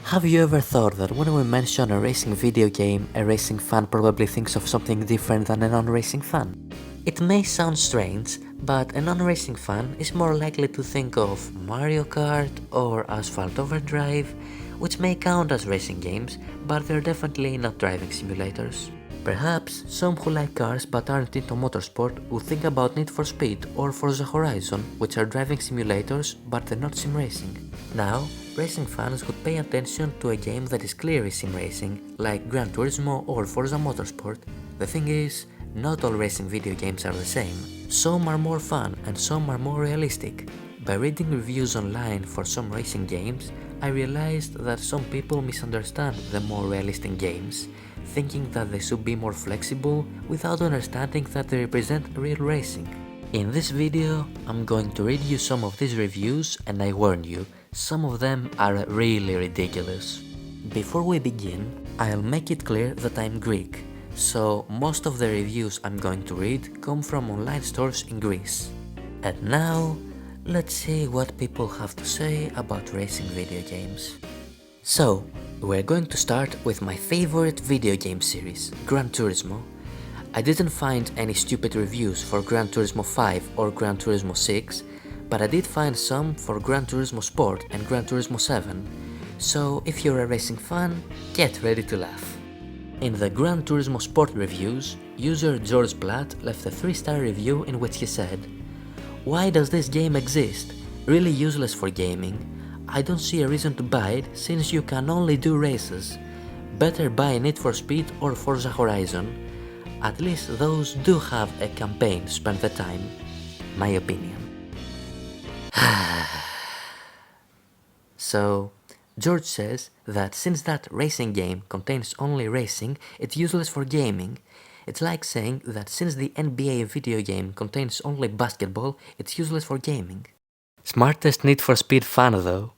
Have you ever thought that when we mention a racing video game, a racing fan probably thinks of something different than a non-racing fan? It may sound strange, but a non-racing fan is more likely to think of Mario Kart or Asphalt Overdrive, which may count as racing games, but they're definitely not driving simulators. Perhaps some who like cars but aren't into motorsport would think about Need for Speed or Forza Horizon, which are driving simulators but they're not sim racing. Now, racing fans would pay attention to a game that is clearly sim racing, like Gran Turismo or Forza Motorsport. The thing is, not all racing video games are the same. Some are more fun and some are more realistic. By reading reviews online for some racing games, I realized that some people misunderstand the more realistic games, thinking that they should be more flexible without understanding that they represent real racing. In this video, I'm going to read you some of these reviews and I warn you, some of them are really ridiculous. Before we begin, I'll make it clear that I'm Greek, so most of the reviews I'm going to read come from online stores in Greece. And now, let's see what people have to say about racing video games. So, we're going to start with my favorite video game series, Gran Turismo. I didn't find any stupid reviews for Gran Turismo 5 or Gran Turismo 6, but I did find some for Gran Turismo Sport and Gran Turismo 7, so if you're a racing fan, get ready to laugh. In the Gran Turismo Sport reviews, user George Platt left a 3-star review in which he said, "Why does this game exist? Really useless for gaming. I don't see a reason to buy it since you can only do races. Better buy Need for Speed or Forza Horizon. At least those do have a campaign to spend the time. My opinion." So, George says that since that racing game contains only racing, it's useless for gaming. It's like saying that since the NBA video game contains only basketball, it's useless for gaming. Smartest Need for Speed fan though.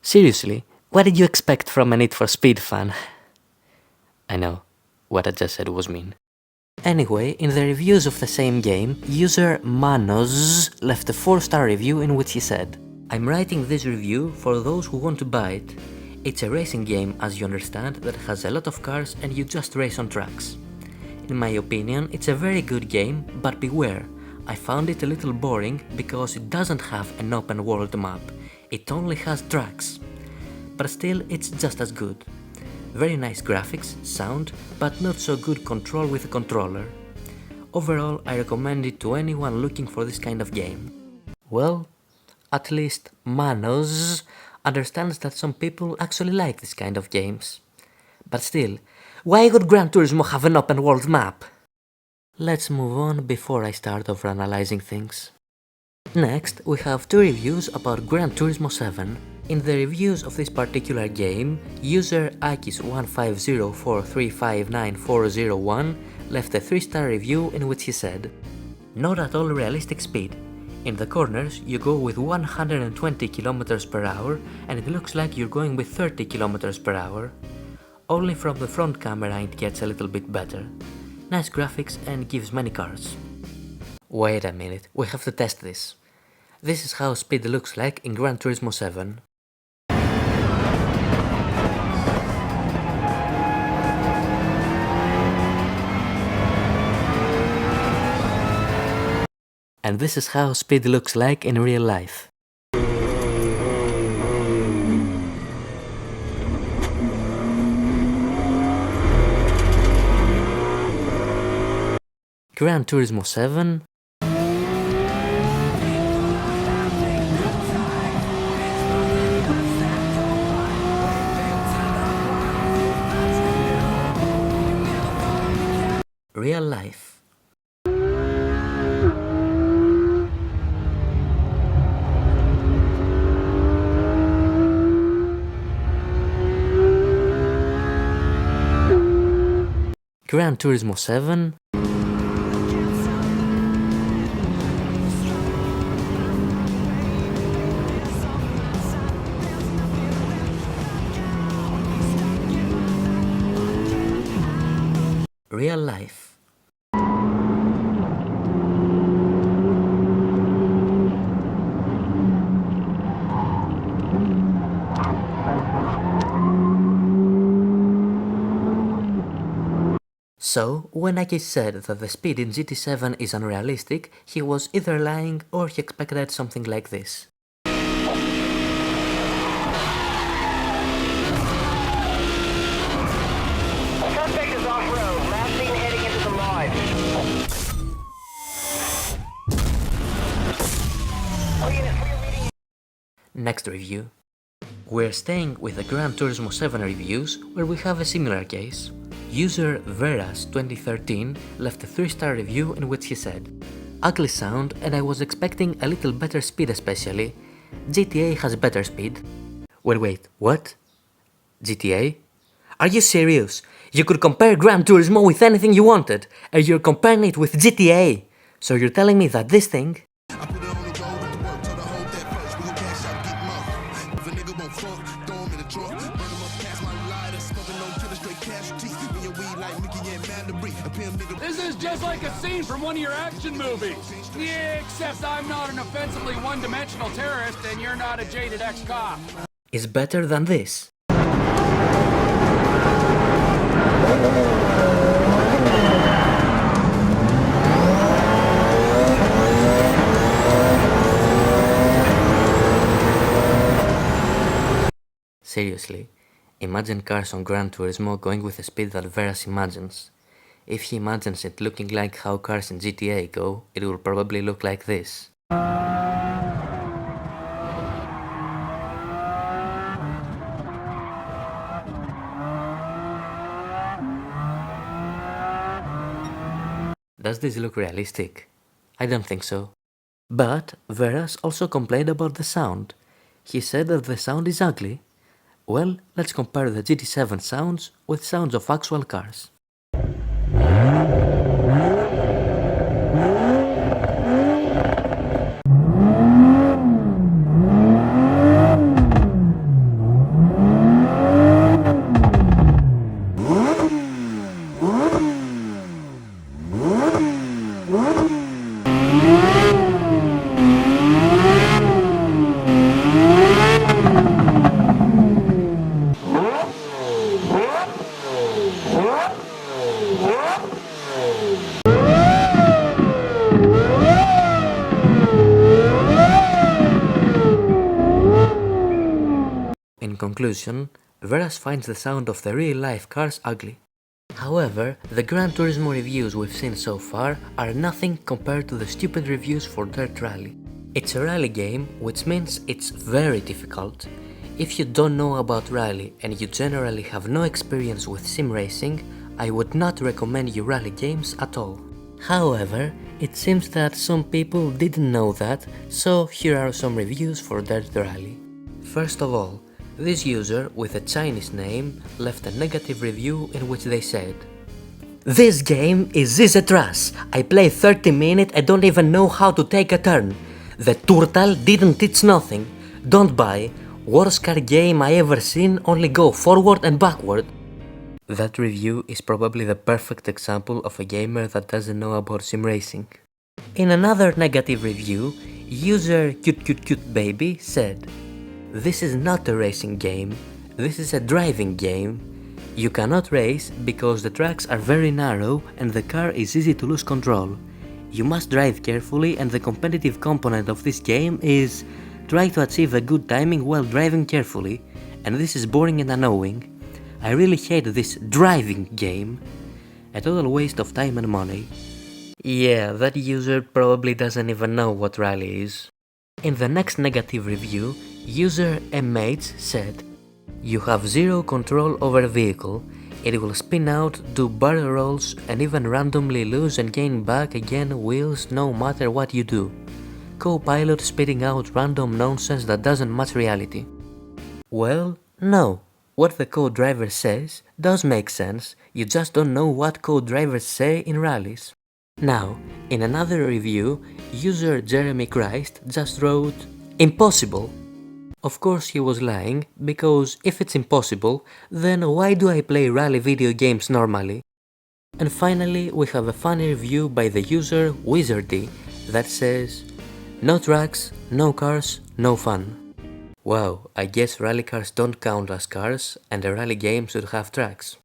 Seriously, what did you expect from a Need for Speed fan? I know, what I just said was mean. Anyway, in the reviews of the same game, user Manos left a 4-star review in which he said, "I'm writing this review for those who want to buy it. It's a racing game, as you understand, that has a lot of cars and you just race on tracks. In my opinion, it's a very good game, but beware, I found it a little boring because it doesn't have an open world map, it only has tracks. But still, it's just as good. Very nice graphics, sound, but not so good control with a controller. Overall, I recommend it to anyone looking for this kind of game." Well, at least Manos understands that some people actually like this kind of games. But still, why would Gran Turismo have an open world map? Let's move on before I start overanalyzing things. Next, we have 2 reviews about Gran Turismo 7. In the reviews of this particular game, user Akis15043594001 left a 3-star review in which he said, "Not at all realistic speed. In the corners, you go with 120 km per hour and it looks like you're going with 30 km per hour. Only from the front camera it gets a little bit better. Nice graphics and gives many cars." Wait a minute, we have to test this. This is how speed looks like in Gran Turismo 7. And this is how speed looks like in real life. Gran Turismo 7. Real life. Gran Turismo 7. Real life. So, when Aki said that the speed in GT7 is unrealistic, he was either lying or he expected something like this. Suspect is off-road. Last seen heading into the lodge. Next review. We're staying with the Gran Turismo 7 reviews, where we have a similar case. User Veras2013 left a 3-star review in which he said, "Ugly sound and I was expecting a little better speed especially. GTA has better speed." Wait, what? GTA? Are you serious? You could compare Gran Turismo with anything you wanted, and you're comparing it with GTA. So you're telling me that this thing... This is just like a scene from one of your action movies. Yeah, except I'm not an offensively one-dimensional terrorist and you're not a jaded ex-cop. is better than this. Seriously, imagine cars on Gran Turismo going with the speed that Veras imagines. If he imagines it looking like how cars in GTA go, it will probably look like this. Does this look realistic? I don't think so. But Veras also complained about the sound. He said that the sound is ugly. Well, let's compare the GT7 sounds with sounds of actual cars. In conclusion, Veras finds the sound of the real-life cars ugly. However, the Gran Turismo reviews we've seen so far are nothing compared to the stupid reviews for Dirt Rally. It's a rally game, which means it's very difficult. If you don't know about rally and you generally have no experience with sim racing, I would not recommend you rally games at all. However, it seems that some people didn't know that, so here are some reviews for Dirt Rally. First of all, this user with a Chinese name left a negative review in which they said, "This game is a trash. I play 30 minutes and don't even know how to take a turn. The turtle didn't teach nothing. Don't buy. Worst car game I ever seen, only go forward and backward." That review is probably the perfect example of a gamer that doesn't know about sim racing. In another negative review, user cute baby said, "This is not a racing game, this is a driving game. You cannot race because the tracks are very narrow and the car is easy to lose control. You must drive carefully and the competitive component of this game is try to achieve a good timing while driving carefully, and this is boring and annoying. I really hate this driving game. A total waste of time and money." Yeah, that user probably doesn't even know what rally is. In the next negative review, user MH said, "You have zero control over a vehicle. It will spin out, do barrel rolls, and even randomly lose and gain back again wheels no matter what you do. Co-pilot spitting out random nonsense that doesn't match reality." Well, no. What the co-driver says does make sense, you just don't know what co-drivers say in rallies. Now, in another review, user Jeremy Christ just wrote, "Impossible." Of course he was lying, because if it's impossible, then why do I play rally video games normally? And finally, we have a funny review by the user Wizardy that says, "No tracks, no cars, no fun." Wow, I guess rally cars don't count as cars and a rally game should have tracks.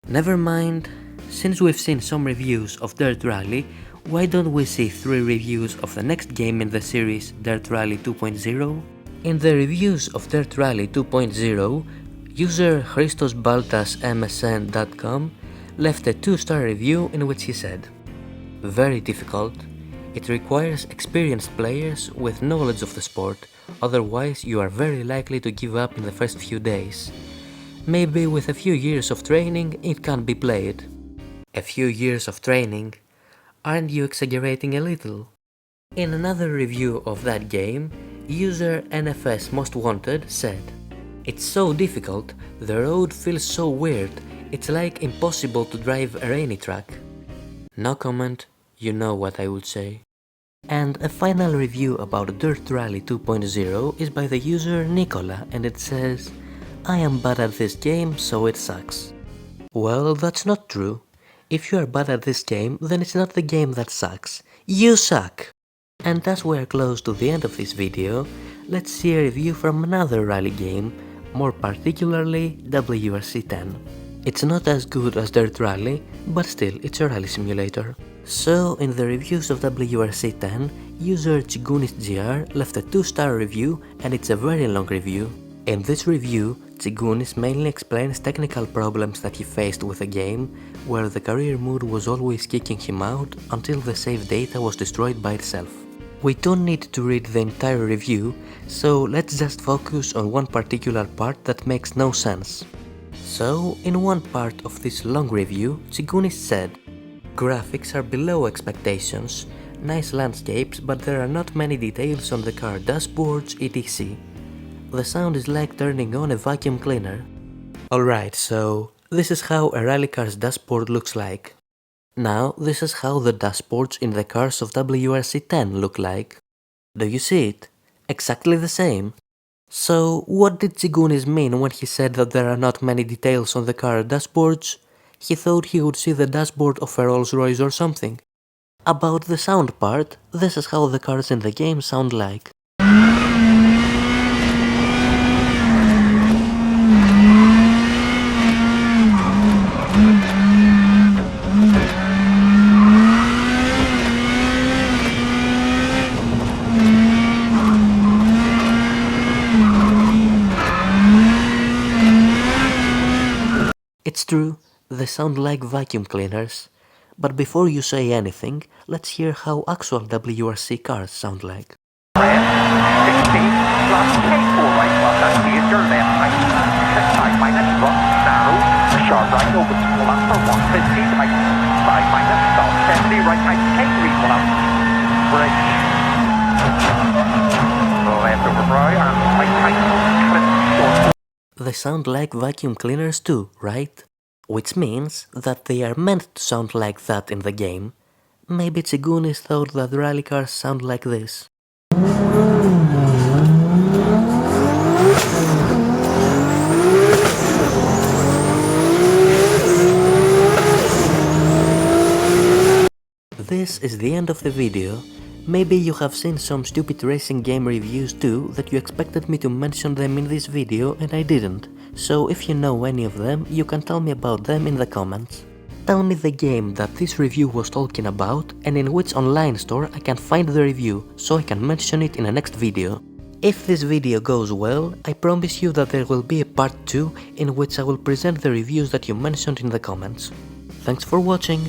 Never mind, Since we've seen some reviews of Dirt Rally, why don't we see 3 reviews of the next game in the series, Dirt Rally 2.0? In the reviews of Dirt Rally 2.0, user ChristosBaltasMSN.com left a 2-star review in which he said, "Very difficult. It requires experienced players with knowledge of the sport, otherwise you are very likely to give up in the first few days. Maybe with a few years of training it can be played." A few years of training? Aren't you exaggerating a little? In another review of that game, user NFS Most Wanted said, "It's so difficult, the road feels so weird, it's like impossible to drive a rainy track." No comment, you know what I would say. And a final review about Dirt Rally 2.0 is by the user Nicola, and it says, "I am bad at this game, so it sucks." Well, that's not true. If you are bad at this game, then it's not the game that sucks. You suck! And as we are close to the end of this video, let's see a review from another rally game, more particularly WRC 10. It's not as good as Dirt Rally, but still it's a rally simulator. So in the reviews of WRC 10, user ChigunisGR left a 2-star review, and it's a very long review. In this review, Chigunis mainly explains technical problems that he faced with the game, where the career mode was always kicking him out until the save data was destroyed by itself. We don't need to read the entire review, so let's just focus on one particular part that makes no sense. So, in one part of this long review, Chigunis said, "Graphics are below expectations, nice landscapes, but there are not many details on the car dashboards etc. The sound is like turning on a vacuum cleaner." Alright, so this is how a rally car's dashboard looks like. Now this is how the dashboards in the cars of WRC 10 look like. Do you see it? Exactly the same. So what did Chigunis mean when he said that there are not many details on the car dashboards? He thought he would see the dashboard of a Rolls Royce or something. About the sound part, this is how the cars in the game sound like. It's true, they sound like vacuum cleaners. But before you say anything, let's hear how actual WRC cars sound like. 60, plus K4 right, well, that's the your left right. 5 minus, rough, narrow, sharp right, over pull up for 150, right, 5 minus, stop, 70, right, right, K3, pull up, bridge. Left over right, and right, clip, short. They sound like vacuum cleaners too, right? Which means that they are meant to sound like that in the game. Maybe Chigunis thought that rally cars sound like this. This is the end of the video. Maybe you have seen some stupid racing game reviews too that you expected me to mention them in this video and I didn't, so if you know any of them, you can tell me about them in the comments. Tell me the game that this review was talking about and in which online store I can find the review, so I can mention it in the next video. If this video goes well, I promise you that there will be a part 2 in which I will present the reviews that you mentioned in the comments. Thanks for watching!